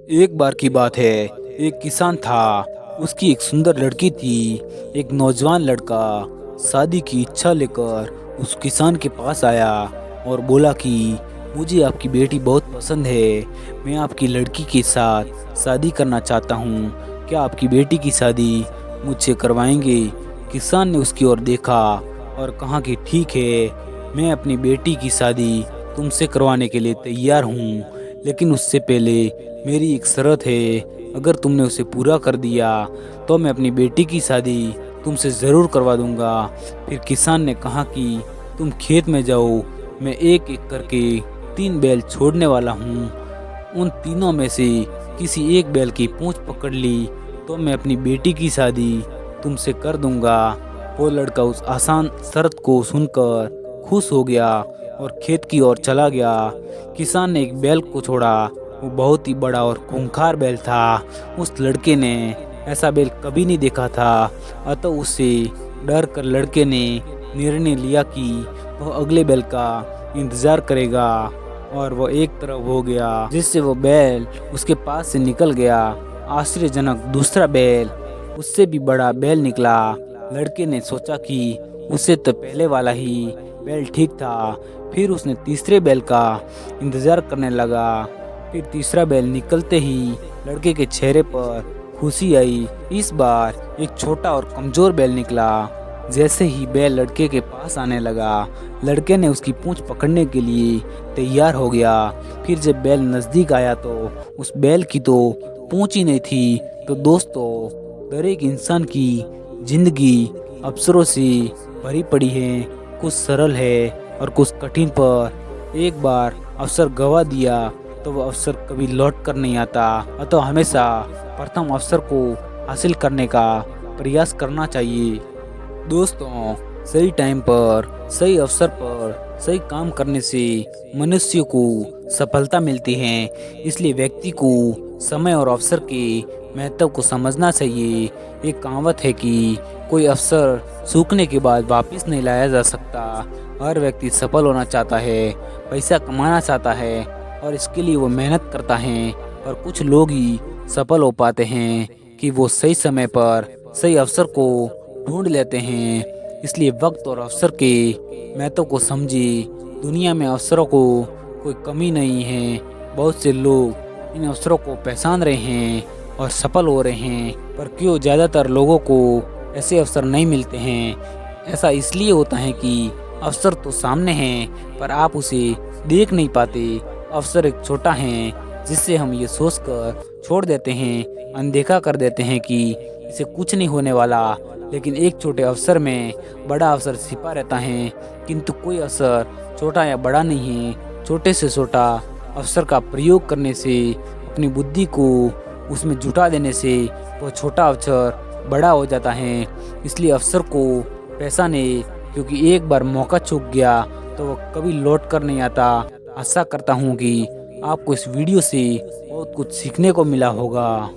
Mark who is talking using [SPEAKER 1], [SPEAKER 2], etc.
[SPEAKER 1] एक बार की बात है। एक किसान था। उसकी एक सुंदर लड़की थी। एक नौजवान लड़का शादी की इच्छा लेकर उस किसान के पास आया और बोला कि मुझे आपकी बेटी बहुत पसंद है। मैं आपकी लड़की के साथ शादी करना चाहता हूँ। क्या आपकी बेटी की शादी मुझसे करवाएंगे? किसान ने उसकी ओर देखा और कहा कि ठीक है, मैं अपनी बेटी की शादी तुमसे करवाने के लिए तैयार हूँ, लेकिन उससे पहले मेरी एक शर्त है। अगर तुमने उसे पूरा कर दिया तो मैं अपनी बेटी की शादी तुमसे ज़रूर करवा दूंगा। फिर किसान ने कहा कि तुम खेत में जाओ, मैं एक एक करके 3 बैल छोड़ने वाला हूँ। उन तीनों में से किसी एक बैल की पूंछ पकड़ ली तो मैं अपनी बेटी की शादी तुमसे कर दूंगा। वो लड़का उस आसान शर्त को सुनकर खुश हो गया और खेत की ओर चला गया। किसान ने एक बैल को छोड़ा। वो बहुत ही बड़ा और खूंखार बैल था। उस लड़के ने ऐसा बैल कभी नहीं देखा था। अतः उससे डर कर लड़के ने निर्णय लिया कि वह अगले बैल का इंतजार करेगा, और वह एक तरफ हो गया जिससे वो बैल उसके पास से निकल गया। आश्चर्यजनक दूसरा बैल उससे भी बड़ा बैल निकला। लड़के ने सोचा कि उससे तो पहले वाला ही बैल ठीक था। फिर उसने तीसरे बैल का इंतजार करने लगा। फिर तीसरा बैल निकलते ही लड़के के चेहरे पर खुशी आई। इस बार एक छोटा और कमजोर बैल निकला। जैसे ही बैल लड़के के पास आने लगा, लड़के ने उसकी पूंछ पकड़ने के लिए तैयार हो गया। फिर जब बैल नजदीक आया तो उस बैल की तो पूंछ ही नहीं थी। तो दोस्तों, हर एक इंसान की जिंदगी अवसरों से भरी पड़ी है। कुछ सरल है और कुछ कठिन, पर एक बार अवसर गवा दिया तो वह अवसर कभी लौट कर नहीं आता। अतः हमेशा प्रथम अवसर को हासिल करने का प्रयास करना चाहिए। दोस्तों, सही टाइम पर सही अवसर पर सही काम करने से मनुष्य को सफलता मिलती है। इसलिए व्यक्ति को समय और अवसर के महत्व को समझना चाहिए। एक कहावत है कि कोई अवसर सूखने के बाद वापस नहीं लाया जा सकता। हर व्यक्ति सफल होना चाहता है, पैसा कमाना चाहता है और इसके लिए वो मेहनत करता है। पर कुछ लोग ही सफल हो पाते हैं कि वो सही समय पर सही अवसर को ढूंढ लेते हैं। इसलिए वक्त और अवसर के महत्व को समझिए। दुनिया में अवसरों को कोई कमी नहीं है। बहुत से लोग इन अवसरों को पहचान रहे हैं और सफल हो रहे हैं, पर क्यों ज़्यादातर लोगों को ऐसे अवसर नहीं मिलते हैं? ऐसा इसलिए होता है कि अवसर तो सामने है, पर आप उसे देख नहीं पाते। अवसर एक छोटा है जिससे हम ये सोचकर छोड़ देते हैं, अनदेखा कर देते हैं कि इसे कुछ नहीं होने वाला। लेकिन एक छोटे अवसर में बड़ा अवसर छिपा रहता है। किंतु कोई अवसर छोटा या बड़ा नहीं है। छोटे से छोटा अवसर का प्रयोग करने से, अपनी बुद्धि को उसमें जुटा देने से वह छोटा अवसर बड़ा हो जाता है। इसलिए अवसर को पहचाने, क्योंकि एक बार मौका चूक गया तो वह कभी लौट कर नहीं आता। आशा करता हूँ कि आपको इस वीडियो से बहुत कुछ सीखने को मिला होगा।